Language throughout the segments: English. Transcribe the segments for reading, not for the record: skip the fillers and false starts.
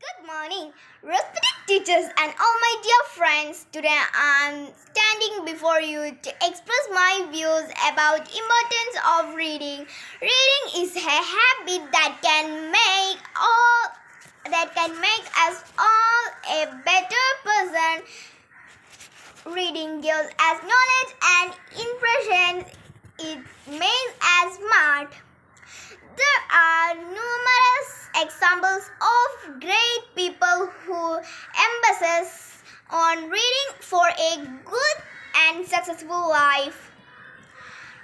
Good morning, respected teachers and all my dear friends. Today I am standing before you to express my views about importance of reading. Reading is a habit that can make us all a better person. Reading gives us knowledge and impressions. It makes us smart. There are numerous examples of great people who emphasize on reading for a good and successful life.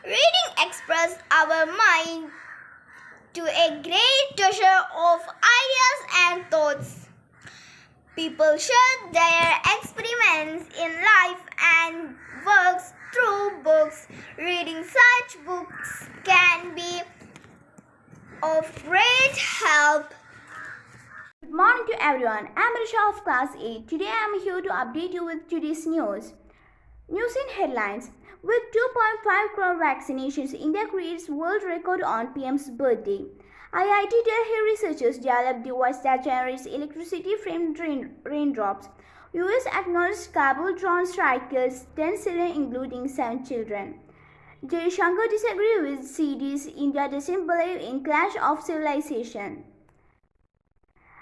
Reading expresses our mind to a great treasure of ideas and thoughts. People share their experiments in life and works through books. Reading such books can be of great help. Good morning to everyone. I'm Irshad of class 8. Today I'm here to update you with today's news. News in headlines. With 2.5 crore vaccinations, India creates world record on PM's birthday. IIT Delhi researchers developed device that generates electricity from raindrops. US acknowledged Kabul drone strikers 10 children including 7 children. Shankar disagrees with CDs. India doesn't believe in clash of civilization.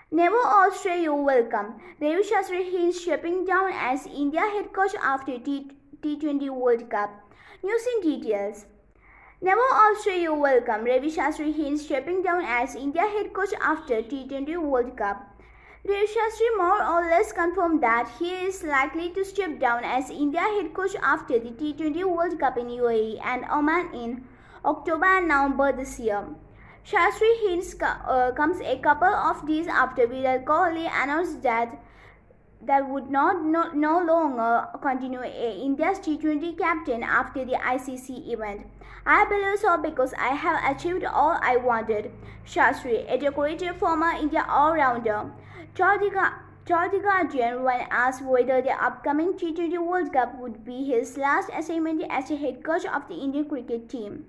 Never Australia, you welcome. Ravi Shastri hints stepping down as India head coach after T20 World Cup. News in details. Never Australia, you welcome. Ravi Shastri hints stepping down as India head coach after T20 World Cup. Ravi Shastri more or less confirmed that he is likely to step down as India head coach after the T20 World Cup in UAE and Oman in October and November this year. Shastri hints comes a couple of days after Virat Kohli announced that would no longer continue India's T20 captain after the ICC event. I believe so because I have achieved all I wanted. Shastri, a decorated former India all-rounder, told the Guardian when asked whether the upcoming T20 World Cup would be his last assignment as a head coach of the Indian cricket team.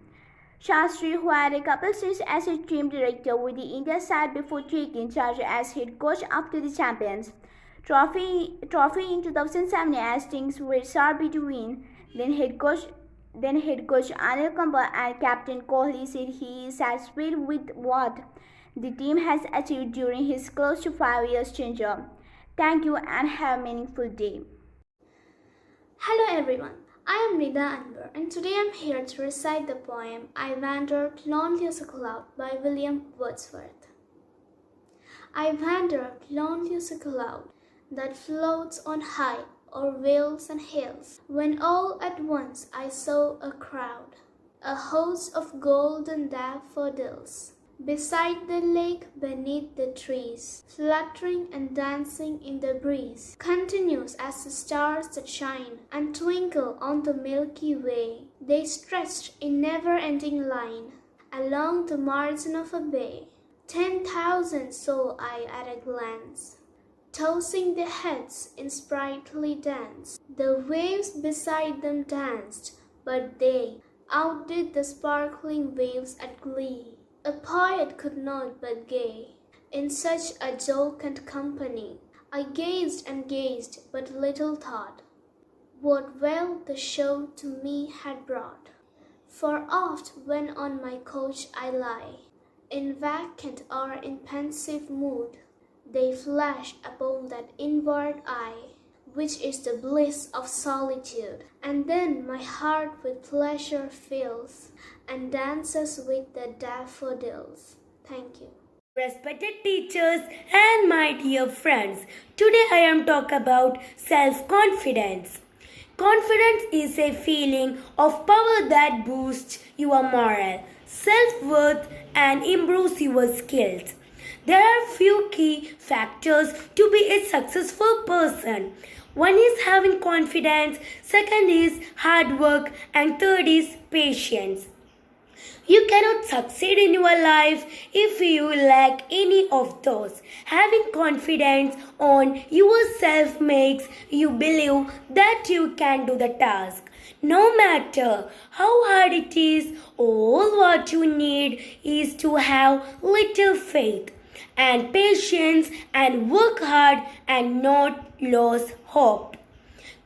Shastri, who had a couple stints as a team director with the India side before taking charge as head coach after the Champions Trophy in 2007 as things were sour between then head coach Anil Kumble and Captain Kohli, said he is satisfied with what the team has achieved during his close to 5 years tenure. Thank you and have a meaningful day. Hello everyone, I am Nida Anwar and today I am here to recite the poem I Wandered Lonely as a Cloud by William Wordsworth. I wandered lonely as a cloud that floats on high o'er vales and hills, when all at once I saw a crowd, a host of golden daffodils, beside the lake beneath the trees, fluttering and dancing in the breeze, continuous as the stars that shine and twinkle on the Milky Way. They stretched in never-ending line along the margin of a bay. 10,000 saw I at a glance, tossing their heads in sprightly dance. The waves beside them danced, but they outdid the sparkling waves at glee. A poet could not but gay in such a jocund company. I gazed and gazed, but little thought what wealth the show to me had brought. For oft when on my couch I lie, in vacant or in pensive mood, they flash upon that inward eye, which is the bliss of solitude. And then my heart with pleasure fills and dances with the daffodils. Thank you. Respected teachers and my dear friends, today I am talking about self-confidence. Confidence is a feeling of power that boosts your morale, self-worth and improves your skills. There are few key factors to be a successful person. One is having confidence, second is hard work, and third is patience. You cannot succeed in your life if you lack any of those. Having confidence on yourself makes you believe that you can do the task. No matter how hard it is, all what you need is to have little faith. and patience and work hard and not lose hope.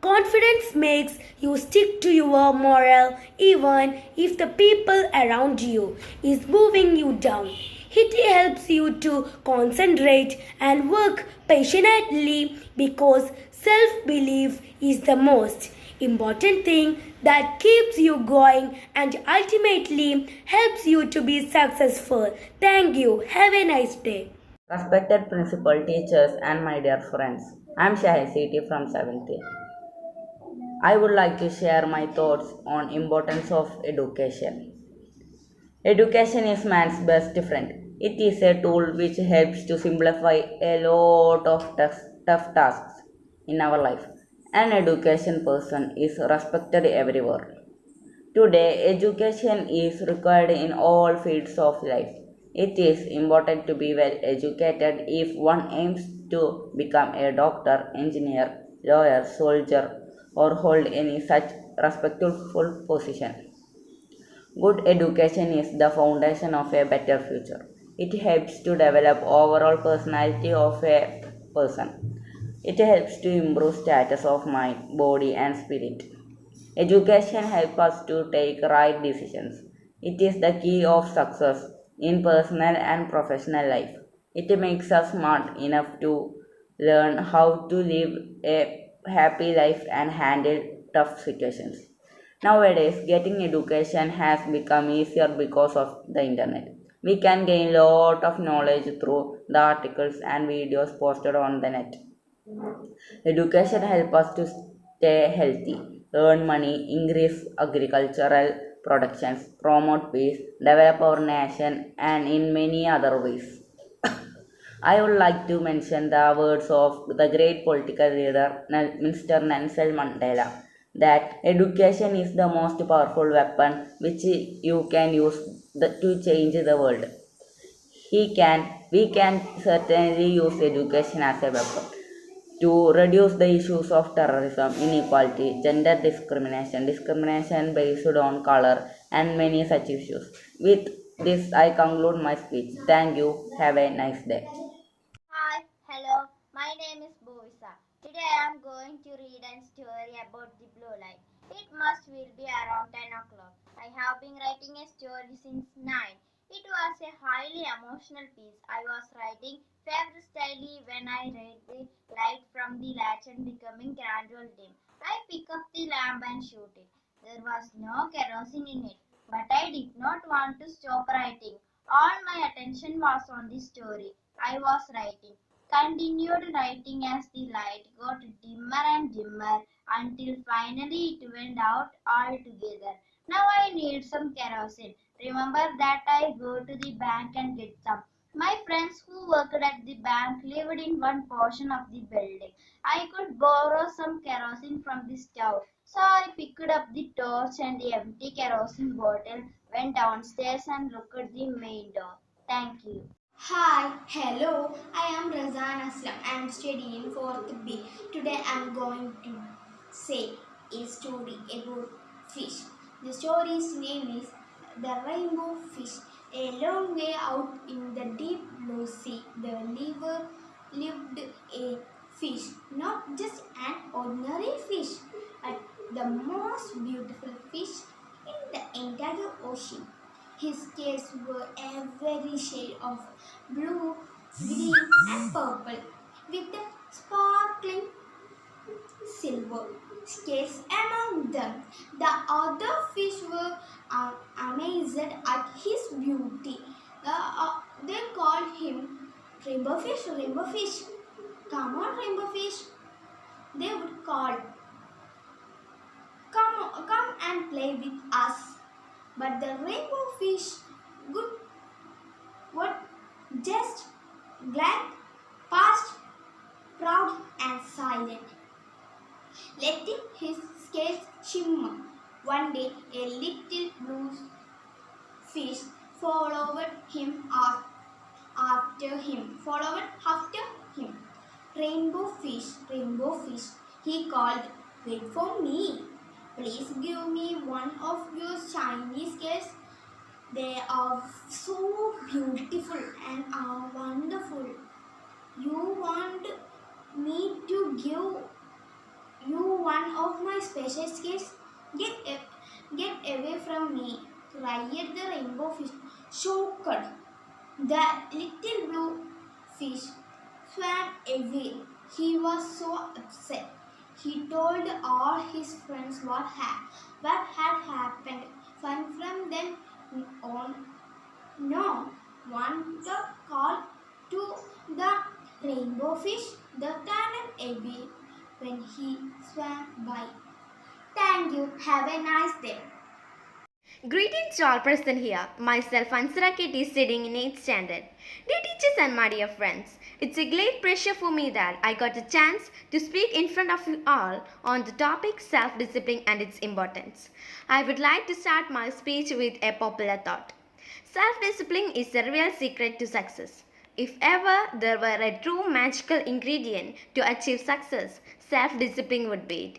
Confidence makes you stick to your moral even if the people around you is moving you down. It helps you to concentrate and work patiently because self-belief is the most important thing that keeps you going and ultimately helps you to be successful. Thank you. Have a nice day. Respected principal, teachers, and my dear friends, I am Shahid City from 7th. I would like to share my thoughts on importance of education. Education is man's best friend. It is a tool which helps to simplify a lot of tough tasks in our life. An education person is respected everywhere. Today, education is required in all fields of life. It is important to be well educated if one aims to become a doctor, engineer, lawyer, soldier, or hold any such respectful position. Good education is the foundation of a better future. It helps to develop overall personality of a person. It helps to improve status of mind, body and spirit. Education helps us to take right decisions. It is the key of success in personal and professional life. It makes us smart enough to learn how to live a happy life and handle tough situations. Nowadays, getting education has become easier because of the internet. We can gain lot of knowledge through the articles and videos posted on the net. Education helps us to stay healthy, earn money, increase agricultural productions, promote peace, develop our nation, and in many other ways. I would like to mention the words of the great political leader Mr. Nelson Mandela that education is the most powerful weapon which you can use to change the world. We can certainly use education as a weapon to reduce the issues of terrorism, inequality, gender discrimination, discrimination based on color, and many such issues. With this, I conclude my speech. Thank you. Have a nice day. Hi, hello, my name is Bovisa. Today I am going to read a story about the blue light. It will be around 10 o'clock. I have been writing a story since 9. It was a highly emotional piece. I was writing feverishly when I read the light from the lantern becoming gradual dim. I pick up the lamp and shoot it. There was no kerosene in it, but I did not want to stop writing. All my attention was on the story. I was writing, continued writing as the light got dimmer and dimmer until finally it went out altogether. Now I need some kerosene. Remember that I go to the bank and get some. My friends who worked at the bank lived in one portion of the building. I could borrow some kerosene from the stove. So I picked up the torch and the empty kerosene bottle, went downstairs and looked at the main door. Thank you. Hi, hello, I am Razan Aslam. I am studying 4th B. Today I am going to say a story about fish. The story's name is The Rainbow Fish. A long way out in the deep blue sea, there lived a fish, not just an ordinary fish, but the most beautiful fish in the entire ocean. His scales were every shade of blue, green, and purple, with a sparkling silver scales among them. The other fish were amazed at his beauty. They called him Rainbow Fish, Rainbow Fish. Come on, Rainbow Fish. They would call, come and play with us. But the rainbow fish would just glide past, proud and silent, letting his scales shimmer. One day, a little blue fish followed after him. Rainbow fish, he called, wait for me. Please give me one of your shiny scales. They are so beautiful and are wonderful. me to give you one of my special skills? Get away from me, cried the rainbow fish, shocked. The little blue fish swam away. He was so upset. He told all his friends what had happened. Fun from then on, no one called to the rainbow fish the turned away when he swam by. Thank you. Have a nice day. Greetings to all present here. Myself, Ansara Kitty, studying in 8th standard. Dear teachers and my dear friends, it's a great pleasure for me that I got a chance to speak in front of you all on the topic self-discipline and its importance. I would like to start my speech with a popular thought. Self-discipline is the real secret to success. If ever there were a true magical ingredient to achieve success, self-discipline would be it.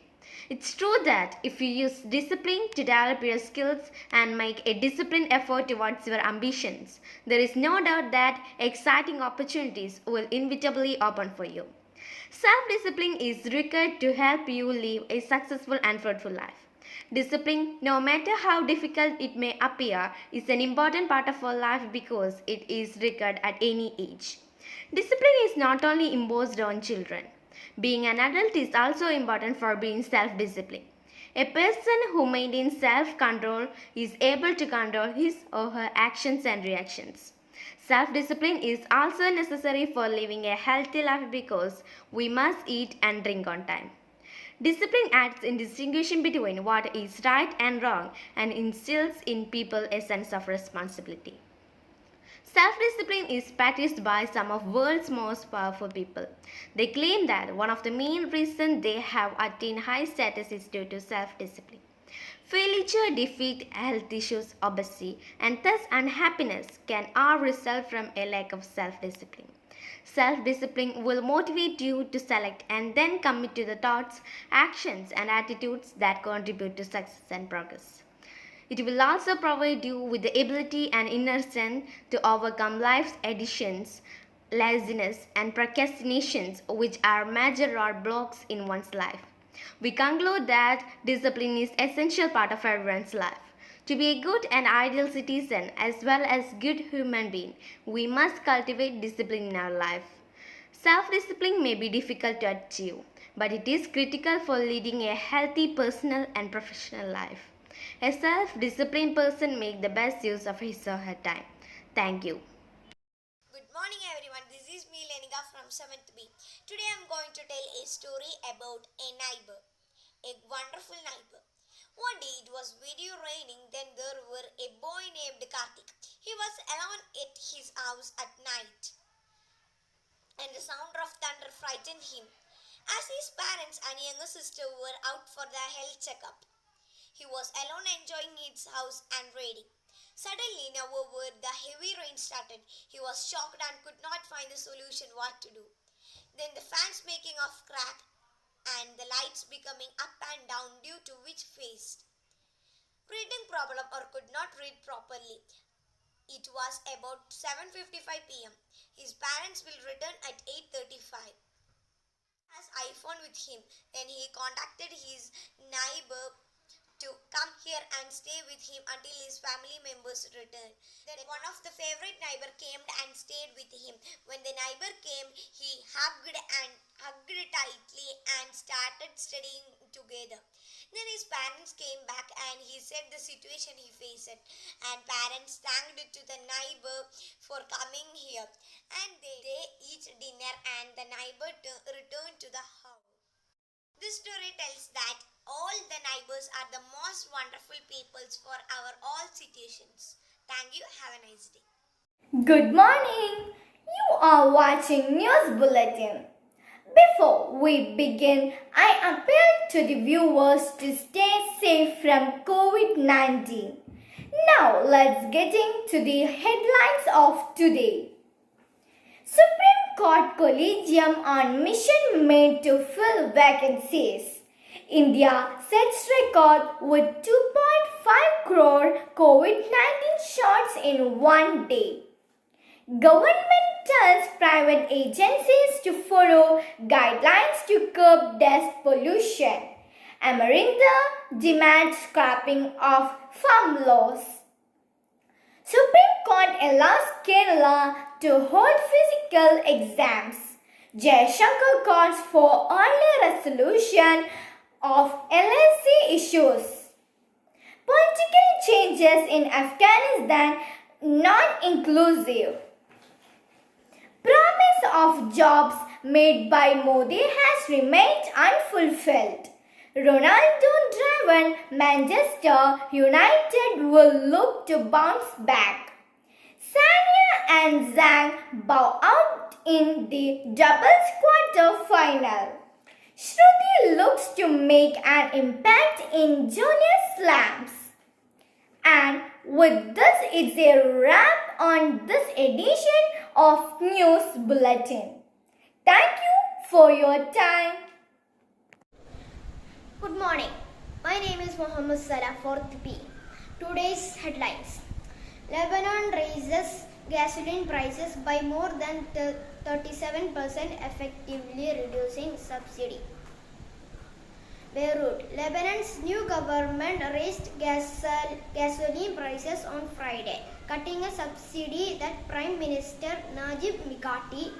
It's true that if you use discipline to develop your skills and make a disciplined effort towards your ambitions, there is no doubt that exciting opportunities will inevitably open for you. Self-discipline is required to help you live a successful and fruitful life. Discipline, no matter how difficult it may appear, is an important part of our life because it is required at any age. Discipline is not only imposed on children. Being an adult is also important for being self-disciplined. A person who maintains self-control is able to control his or her actions and reactions. Self-discipline is also necessary for living a healthy life because we must eat and drink on time. Discipline acts in distinguishing between what is right and wrong and instills in people a sense of responsibility. Self-discipline is practiced by some of the world's most powerful people. They claim that one of the main reasons they have attained high status is due to self-discipline. Failure, defeat, health issues, obesity, and thus unhappiness can all result from a lack of self-discipline. Self-discipline will motivate you to select and then commit to the thoughts, actions, and attitudes that contribute to success and progress. It will also provide you with the ability and inner strength to overcome life's addictions, laziness, and procrastinations, which are major roadblocks in one's life. We conclude that discipline is an essential part of everyone's life. To be a good and ideal citizen as well as good human being, we must cultivate discipline in our life. Self-discipline may be difficult to achieve, but it is critical for leading a healthy personal and professional life. A self-disciplined person makes the best use of his or her time. Thank you. Good morning everyone, this is me Linqua from 7th B. Today I am going to tell a story about a neighbor, a wonderful neighbor. One day it was very raining, then there were a boy named Karthik. He was alone at his house at night and the sound of thunder frightened him. As his parents and younger sister were out for their health checkup, he was alone enjoying his house and reading. Suddenly, however, the heavy rain started. He was shocked and could not find the solution what to do. Then the fans making of crack and the lights becoming up and down due to which faced reading problem or could not read properly. It was about 7:55 p.m. His parents will return at 8:35. Has iPhone with him. Then he contacted his neighbor to come here and stay with him until his family members returned. Then one of the favorite neighbor came and stayed with him. When the neighbor came, he hugged tightly and started studying together. Then his parents came back and he said the situation he faced, and parents thanked to the neighbor for coming here, and they eat dinner and the neighbor returned to the house. This story tells that all the neighbors are the most wonderful peoples for our all situations. Thank you. Have a nice day. Good morning. You are watching News Bulletin. Before we begin, I appeal to the viewers to stay safe from COVID-19. Now let's get into the headlines of today. Supreme Court Collegium on mission made to fill vacancies. India sets record with 2.5 crore COVID-19 shots in one day. Government tells private agencies to follow guidelines to curb dust pollution. Amarinda demands scrapping of farm laws. Supreme Court allows Kerala to hold physical exams. Jaishankar calls for early resolution of LSC issues. Political changes in Afghanistan non-inclusive. Promise of jobs made by Modi has remained unfulfilled. Ronaldo-driven Manchester United will look to bounce back. Sanya and Zhang bow out in the doubles quarter-final. Shruti looks to make an impact in junior slams. And with this, it's a wrap on this edition of News Bulletin. Thank you for your time. Good morning. My name is Mohammed Salah, 4th B. Today's headlines. Lebanon raises gasoline prices by more than 37%, effectively reducing subsidy. Beirut. Lebanon's new government raised gasoline prices on Friday, cutting a subsidy that Prime Minister Najib Mikati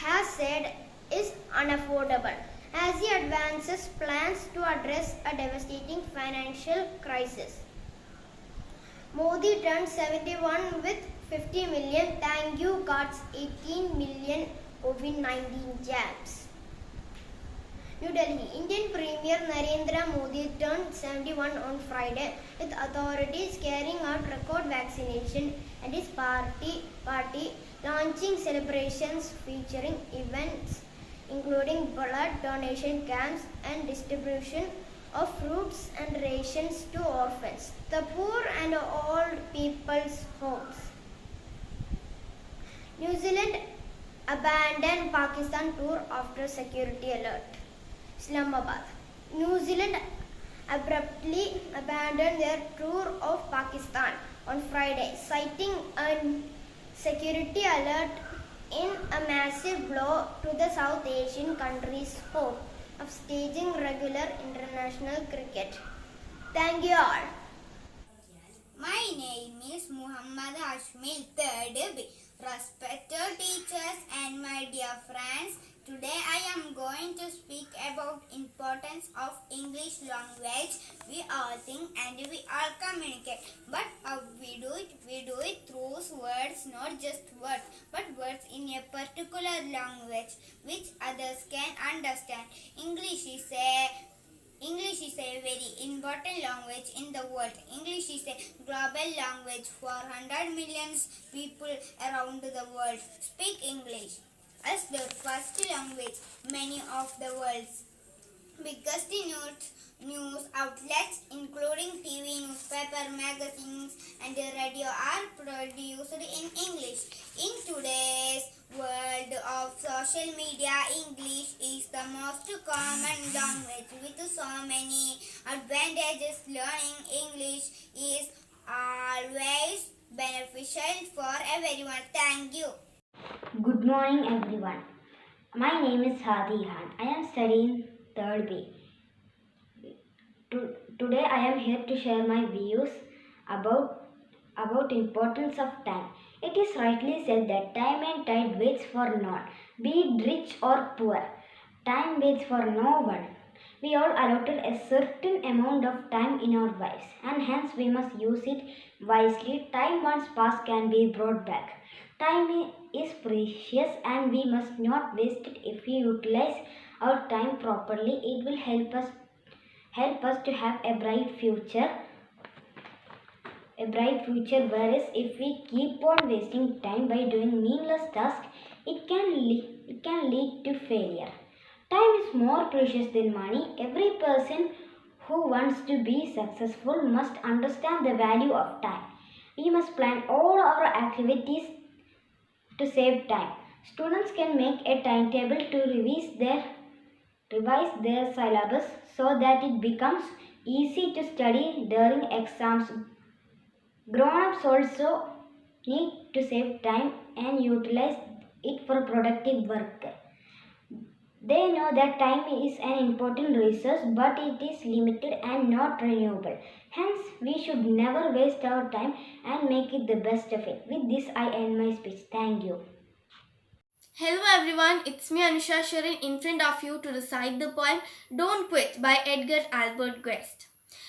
has said is unaffordable, as he advances plans to address a devastating financial crisis. Modi turned 71 with 50 million thank you cards, 18 million COVID-19 jabs. New Delhi. Indian Premier Narendra Modi turned 71 on Friday, with authorities carrying out record vaccination and his party launching celebrations featuring events including blood donation camps and distribution of fruits and rations to orphans, the poor and old people's homes. New Zealand abandoned Pakistan tour after security alert. Islamabad. New Zealand abruptly abandoned their tour of Pakistan on Friday, citing a security alert in a massive blow to the South Asian country's hope of staging regular international cricket. Thank you all. My name is Muhammad Hashmil Third. Respected teachers and my dear friends, today I am going to speak about importance of English language. We all think and we all communicate, but how we do it? We do it through words, not just words, but words in a particular language which others can understand. English is a very important language in the world. English is a global language. 400 million people around the world speak English as their first language. Many of the world's biggest news outlets, including TV, newspaper, magazines, and radio, are produced in English. In today's world of social media, English is the most common language with so many advantages. Learning English is always beneficial for everyone. Thank you. Good morning, everyone. My name is Hadi Khan. I am studying 3rd B. Today I am here to share my views about importance of time. It is rightly said that time and tide waits for none, be it rich or poor. Time waits for no one. We all allotted a certain amount of time in our lives, and hence we must use it wisely. Time once passed can be brought back. Time is precious and we must not waste it. If we utilize our time properly, it will help us to have a bright future. Whereas if we keep on wasting time by doing meaningless tasks, it can lead to failure. Time is more precious than money. Every person who wants to be successful must understand the value of time. We must plan all our activities to save time. Students can make a timetable to revise their syllabus so that it becomes easy to study during exams. Grown-ups also need to save time and utilize it for productive work. They know that time is an important resource, but it is limited and not renewable. Hence, we should never waste our time and make it the best of it. With this, I end my speech. Thank you. Hello everyone, it's me Anusha sharing in front of you to recite the poem Don't Quit by Edgar Albert Guest.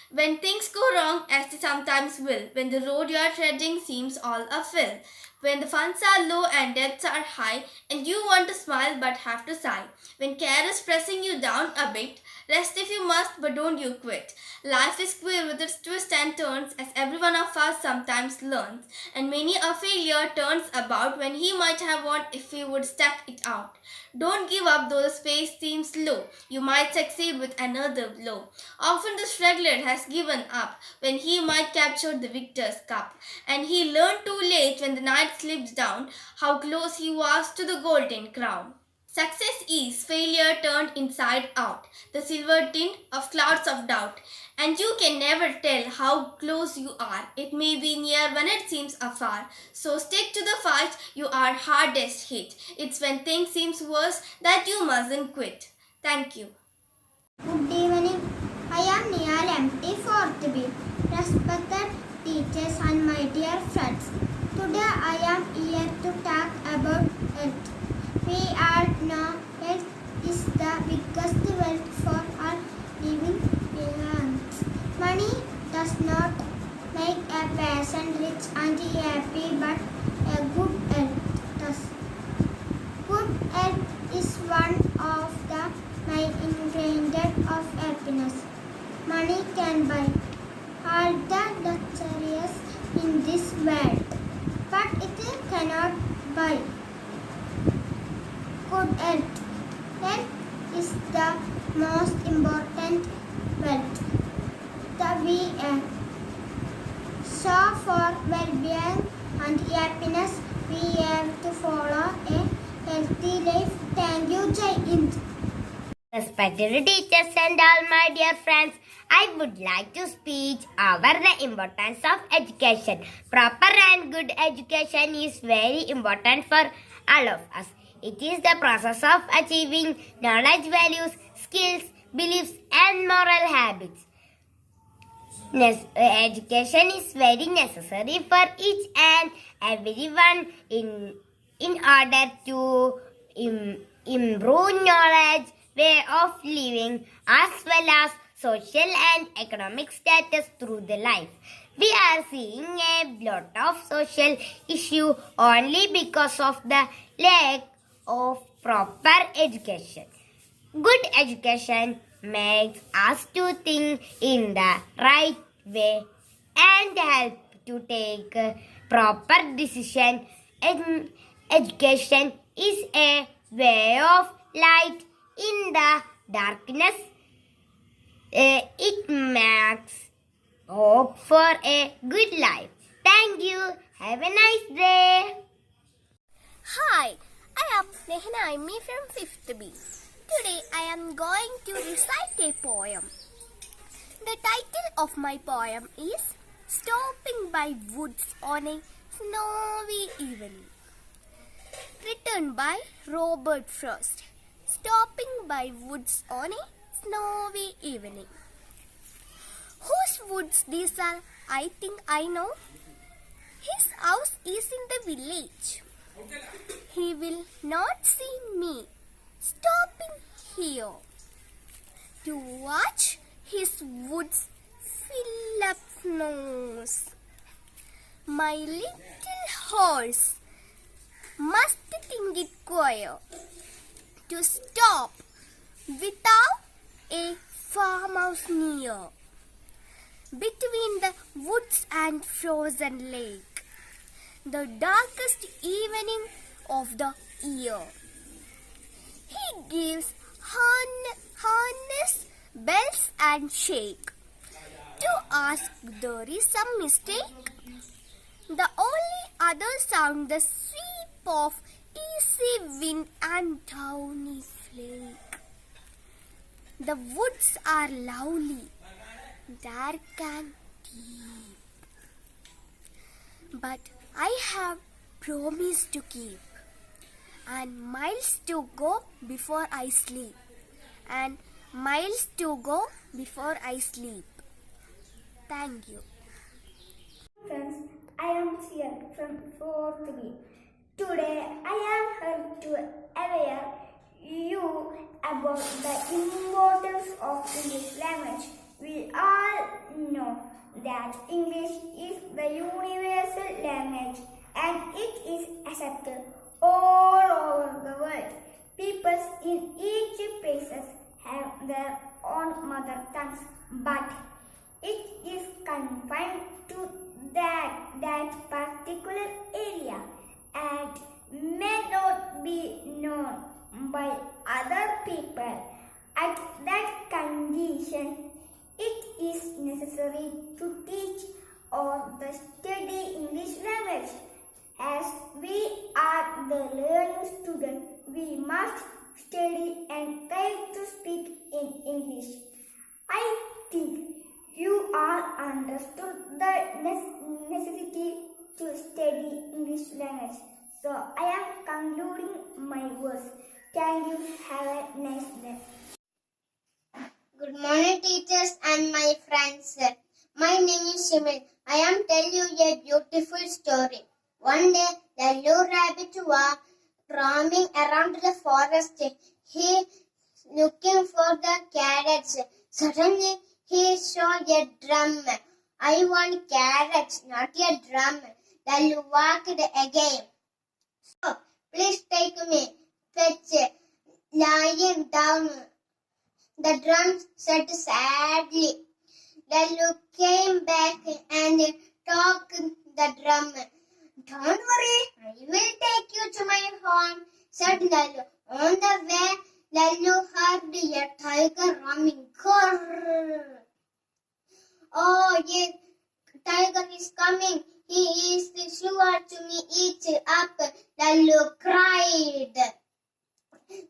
When things go wrong, as they sometimes will, when the road you are treading seems all a fill, when the funds are low and debts are high, and you want to smile but have to sigh, when care is pressing you down a bit, rest if you must, but don't you quit. Life is queer with its twists and turns, as every one of us sometimes learns, and many a failure turns about when he might have won if he would stuck it out. Don't give up though the space seems low. You might succeed with another blow. Often the struggler has given up when he might capture the victor's cup. And he learned too late when the night slips down how close he was to the golden crown. Success is failure turned inside out, the silver tint of clouds of doubt. And you can never tell how close you are. It may be near when it seems afar. So stick to the fight you are hardest hit. It's when things seem worse that you mustn't quit. Thank you. Good evening. I am Niyal MT 4th B. Respected teachers and my dear friends. Today I am here to talk about Earth. We all know Earth is the biggest wealth for all living beings. Money does not make a person rich and happy, but a good health does. Good health is one of the main ingredients of happiness. Money can buy all the luxuries in this world, but it cannot buy good health. Health is the most important wealth that we have. So for well-being and happiness, we have to follow a healthy life. Thank you, Jai Hind. Respected teachers and all my dear friends, I would like to speak over the importance of education. Proper and good education is very important for all of us. It is the process of achieving knowledge, values, skills, beliefs and moral habits. Education is very necessary for each and everyone in order to improve knowledge, way of living as well as social and economic status through the life. We are seeing a lot of social issue only because of the lack of proper education. Good education makes us to think in the right way and help to take proper decision. Education is a way of light in the darkness. It makes hope for a good life. Thank you. Have a nice day. Hi, I am Nehana Aimi from 5th B. Today I am going to recite a poem. The title of my poem is Stopping by Woods on a Snowy Evening. Written by Robert Frost. Stopping by woods on a snowy evening. Whose woods these are? I think I know. His house is in the village. He will not see me stopping here to watch his woods fill up snows. My little horse must think it queer to stop without a farmhouse near, between the woods and frozen lake, the darkest evening of the year. He gives harness, bells and shake to ask there is some mistake. The only other sound the sweep of easy wind and downy flake. The woods are lovely, dark and deep, but I have promised to keep. and miles to go before I sleep. And miles to go before I sleep. Thank you. Friends, I am here from 4th B. Today I am here to aware you about the importance of English language. We all know that English is the universal language and it is accepted all over the world. People in each places have their own mother tongues, but it is confined to that particular area and may not be known by other people. At that condition, it is necessary to teach or the study English language. As we are the learning student, we must study and try to speak in English. I think you all understood the necessity to study English language. So I am concluding my words. Thank you. Have a nice day. Good morning, teachers and my friends. My name is Shimil. I am telling you a beautiful story. One day, the little rabbit was roaming around the forest. He looking for the carrots. Suddenly, he saw a drum. I want carrots, not a drum. The little walked again. So, please take me. Fetch. Lying down. The drum said sadly. The little came back and talked the drum. Don't worry, I will take you to my home, said Lalu. On the way, Lalu heard a tiger roaming. Grrr. Oh, yes, tiger is coming. He is sure to me eat up, Lalu cried.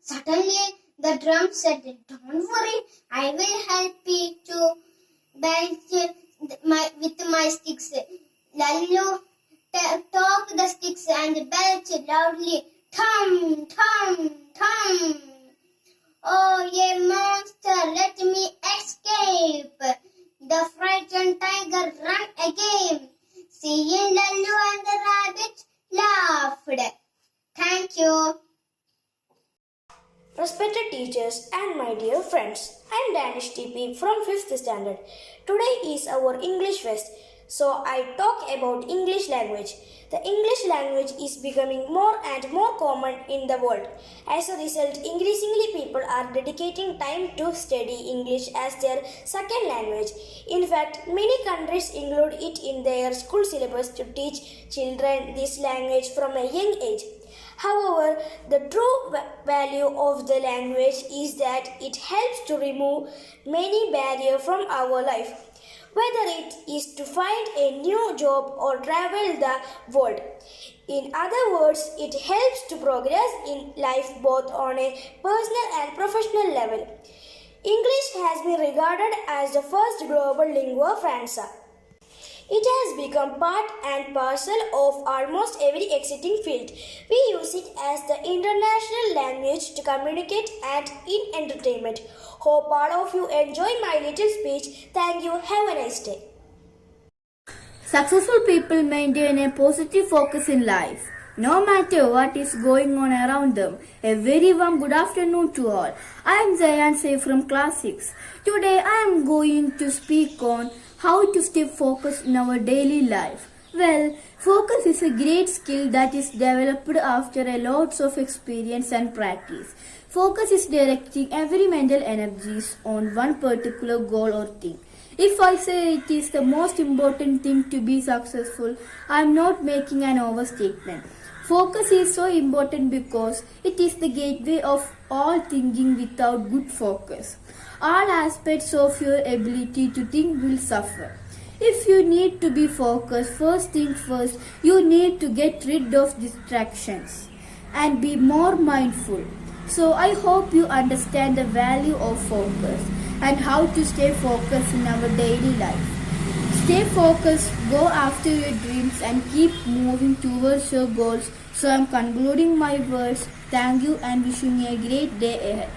Suddenly, the drum said, don't worry, I will help you to belch with my sticks. Lalu took the sticks and belched loudly. Thum, thum, thum. Oh, ye monster, let me escape. The frightened tiger ran again. Seeing Lalu and the rabbit laughed. Thank you. Respected teachers and my dear friends, I am Danish TP from 5th standard. Today is our English Fest, so I talk about English language. The English language is becoming more and more common in the world. As a result, increasingly people are dedicating time to study English as their second language. In fact, many countries include it in their school syllabus to teach children this language from a young age. However, the true value of the language is that it helps to remove many barriers from our life, whether it is to find a new job or travel the world. In other words, it helps to progress in life both on a personal and professional level. English has been regarded as the first global lingua franca. It has become part and parcel of almost every exciting field. We use it as the international language to communicate and in entertainment. Hope all of you enjoy my little speech. Thank you. Have a nice day. Successful people maintain a positive focus in life, no matter what is going on around them. A very warm good afternoon to all. I am Zayan from Class 6. Today I am going to speak on how to stay focused in our daily life. Well, focus is a great skill that is developed after a lots of experience and practice. Focus is directing every mental energies on one particular goal or thing. If I say it is the most important thing to be successful, I am not making an overstatement. Focus is so important because it is the gateway of all thinking. Without good focus, all aspects of your ability to think will suffer. If you need to be focused, first thing first, you need to get rid of distractions and be more mindful. So I hope you understand the value of focus and how to stay focused in our daily life. Stay focused, go after your dreams, and keep moving towards your goals. So I'm concluding my words. Thank you and wishing you a great day ahead.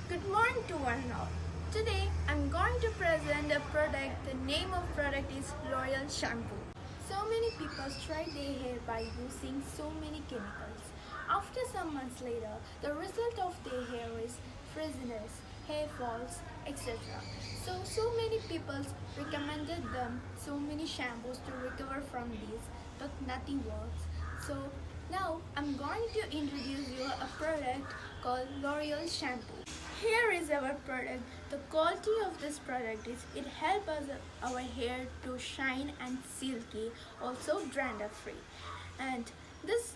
Good morning to one and all. Today I'm going to present a product. The name of product is L'Oreal Shampoo. So many people try their hair by using so many chemicals. After some months later, the result of their hair is frizziness, hair falls, etc. So many people recommended them so many shampoos to recover from these, but nothing works. So now I'm going to introduce you a product called L'Oreal Shampoo. Here is our product. The quality of this product is it helps our hair to shine and silky, also dandruff free. And this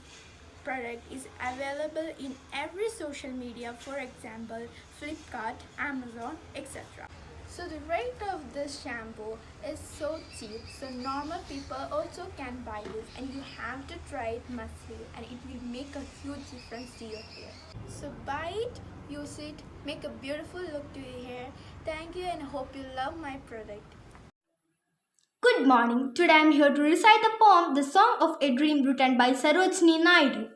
product is available in every social media, for example Flipkart, Amazon, etc. So the rate of this shampoo is so cheap, so normal people also can buy this, and you have to try it mostly, and it will make a huge difference to your hair. So buy it, use it, make a beautiful look to your hair. Thank you and hope you love my product. Good morning. Today I am here to recite the poem The Song of a Dream written by Sarojini Naidu.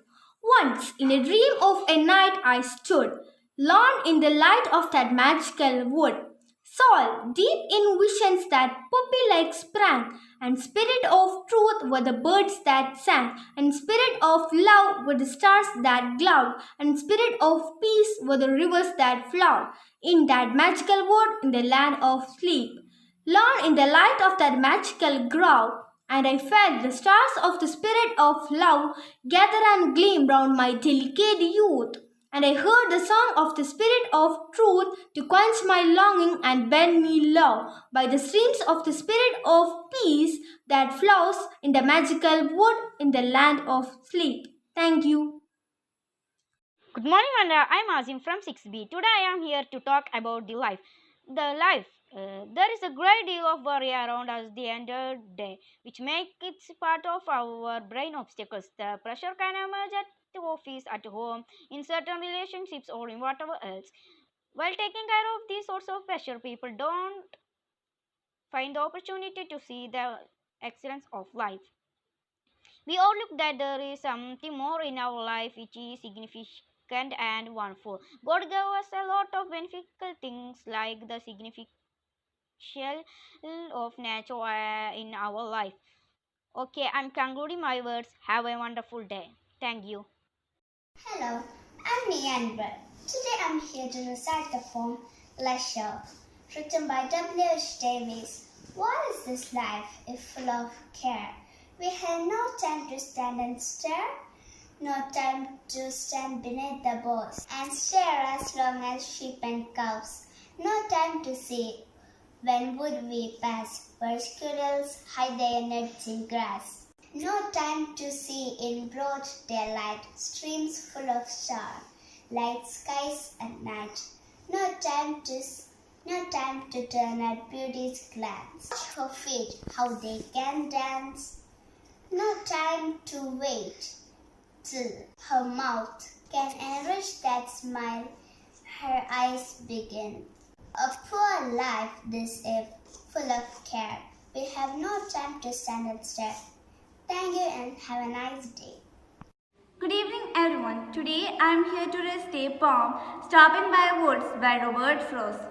Once in a dream of a night I stood, lone in the light of that magical wood. Soul, deep in visions that poppy-like sprang, and spirit of truth were the birds that sang, and spirit of love were the stars that glowed, and spirit of peace were the rivers that flowed, in that magical wood in the land of sleep. Lone in the light of that magical grove, and I felt the stars of the spirit of love gather and gleam round my delicate youth. And I heard the song of the spirit of truth to quench my longing and bend me low by the streams of the spirit of peace that flows in the magical wood in the land of sleep. Thank you. Good morning, and I'm Azim from 6B. Today I am here to talk about the life. The life. There is a great deal of worry around us the entire day, which makes it part of our brain obstacles. The pressure can emerge at the office, at home, in certain relationships, or in whatever else. While taking care of these sorts of pressure, people don't find the opportunity to see the excellence of life. We overlook that there is something more in our life which is significant and wonderful. God gave us a lot of beneficial things like the significance of nature in our life. Okay, I'm concluding my words. Have a wonderful day. Thank you. Hello, I'm Neander. Today I'm here to recite the poem Leisure, written by W.H. Davies. What is this life if full of care? We have no time to stand and stare, no time to stand beneath the boughs and stare as long as sheep and cows, no time to see when would we pass where squirrels hide their nuts in grass, no time to see in broad daylight streams full of stars, light skies at night, no time to turn at beauty's glance. Watch her feet, how they can dance. No time to wait till her mouth can enrich that smile, her eyes begin. A poor life this if full of care. We have no time to stand and stare. Thank you and have a nice day. Good evening, everyone. Today I am here to recite a poem, Stopping by Woods by Robert Frost.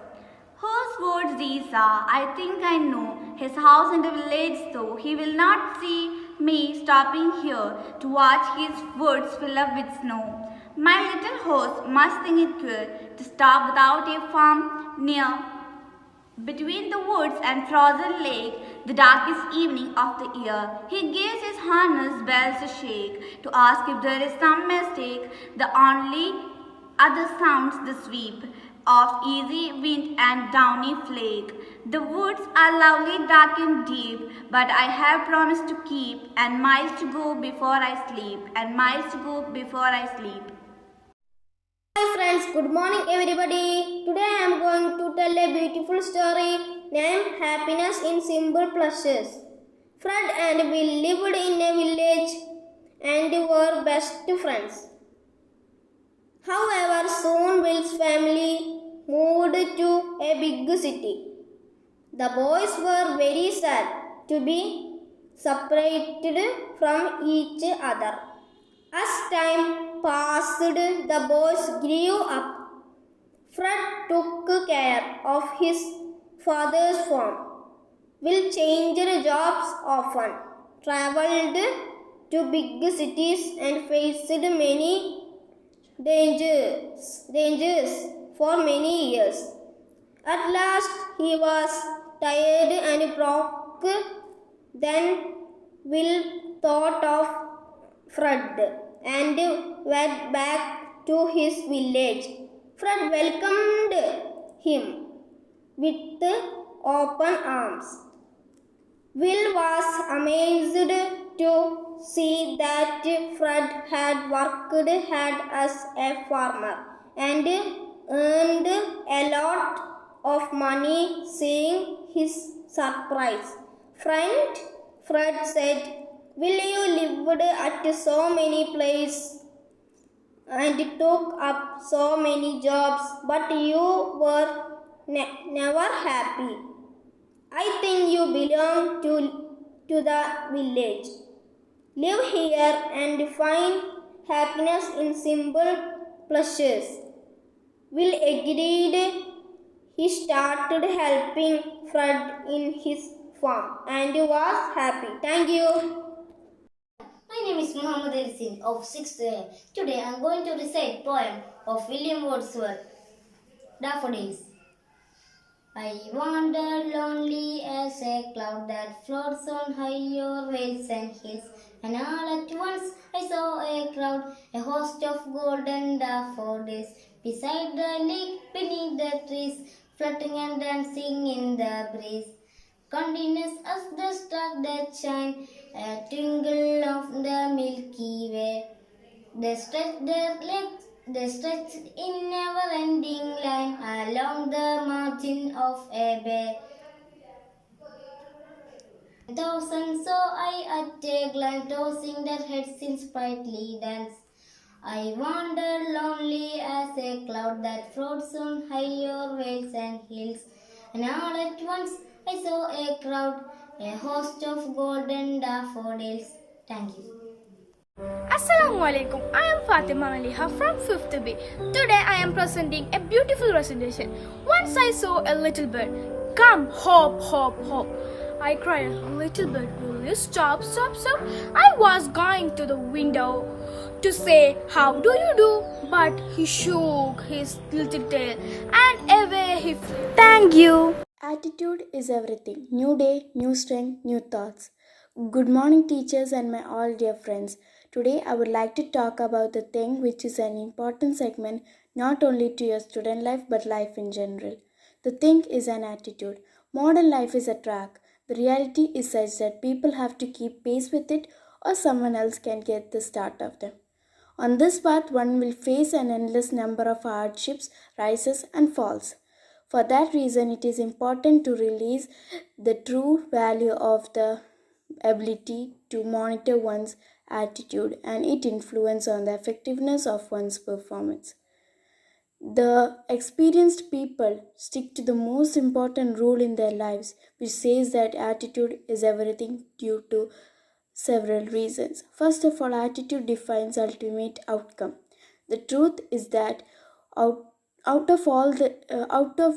Whose words these are? I think I know. His house in the village, though he will not see me stopping here to watch his woods fill up with snow. My little horse must think it queer to stop without a farm near. Between the woods and frozen lake, the darkest evening of the year, he gives his harness bells a shake to ask if there is some mistake. The only other sounds the sweep of easy wind and downy flake. The woods are lovely, dark and deep, but I have promised to keep, and miles to go before I sleep, and miles to go before I sleep. Hi friends, good morning everybody. Today I am going to tell a beautiful story named Happiness in Simple Pleasures. Fred and Bill lived in a village and were best friends. However, soon Bill's family moved to a big city. The boys were very sad to be separated from each other. As time passed, the boys grew up. Fred took care of his father's farm, Will changed jobs often, traveled to big cities and faced many dangers for many years. At last he was tired and broke. Then Will thought of Fred and went back to his village. Fred welcomed him with open arms. Will was amazed to see that Fred had worked hard as a farmer and earned a lot of money. Seeing his surprise, Fred said, "Will you lived at so many places and took up so many jobs, but you were never happy. I think you belong to the village. Live here and find happiness in simple pleasures." Will agreed. He started helping Fred in his farm and was happy. Thank you. My name is Muhammad Elsin of 6th A. Today I am going to recite poem of William Wordsworth, Daffodils. I wandered lonely as a cloud that floats on higher vales and hills, and all at once I saw a crowd, a host of golden daffodils, beside the lake, beneath the trees, fluttering and dancing in the breeze. Continuous as the stars that shine, a twinkle of the Milky Way. They stretched their legs, they stretched in never-ending line along the margin of a bay. Thousands saw I at a glance, tossing their heads in sprightly dance. I wandered lonely as a cloud that floats on higher vales and hills, and all at once I saw a crowd, a host of golden daffodils. Thank you. Assalamualaikum. I am Fatima Maliha from 5th B. Today I am presenting a beautiful recitation. Once I saw a little bird. Come, hop, hop, hop. I cried, "Little bird, will you stop, stop, stop?" I was going to the window to say, "How do you do?" But he shook his little tail and away he flew. Thank you. Attitude is everything. New day, new strength, new thoughts. Good morning, teachers, and my all dear friends. Today, I would like to talk about the thing which is an important segment not only to your student life but life in general. The thing is an attitude. Modern life is a track. The reality is such that people have to keep pace with it or someone else can get the start of them. On this path, one will face an endless number of hardships, rises, and falls. For that reason, it is important to release the true value of the ability to monitor one's attitude and its influence on the effectiveness of one's performance. The experienced people stick to the most important rule in their lives, which says that attitude is everything due to several reasons. First of all, attitude defines ultimate outcome. The truth is that out of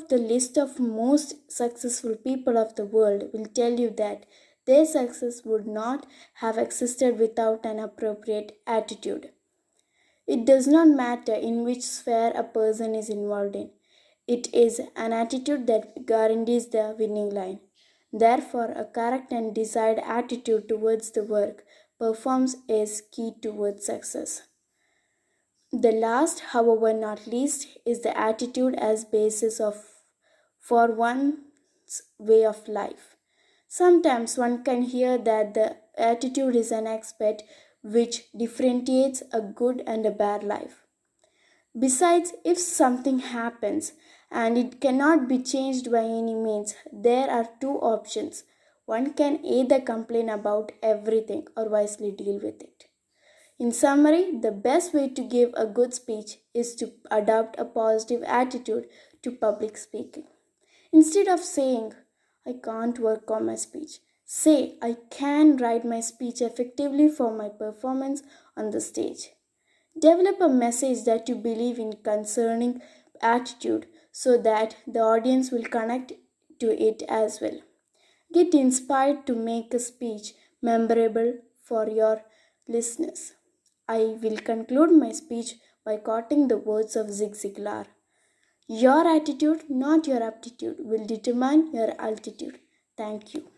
the list of most successful people of the world will tell you that their success would not have existed without an appropriate attitude. It does not matter in which sphere a person is involved in. It is an attitude that guarantees the winning line. Therefore, a correct and desired attitude towards the work performed is key towards success. The last, however not least, is the attitude as basis for one's way of life. Sometimes one can hear that the attitude is an aspect which differentiates a good and a bad life. Besides, if something happens and it cannot be changed by any means, there are two options. One can either complain about everything or wisely deal with it. In summary, the best way to give a good speech is to adopt a positive attitude to public speaking. Instead of saying, I can't work on my speech. Say, I can write my speech effectively for my performance on the stage. Develop a message that you believe in concerning attitude so that the audience will connect to it as well. Get inspired to make a speech memorable for your listeners. I will conclude my speech by quoting the words of Zig Ziglar. Your attitude, not your aptitude, will determine your altitude. Thank you.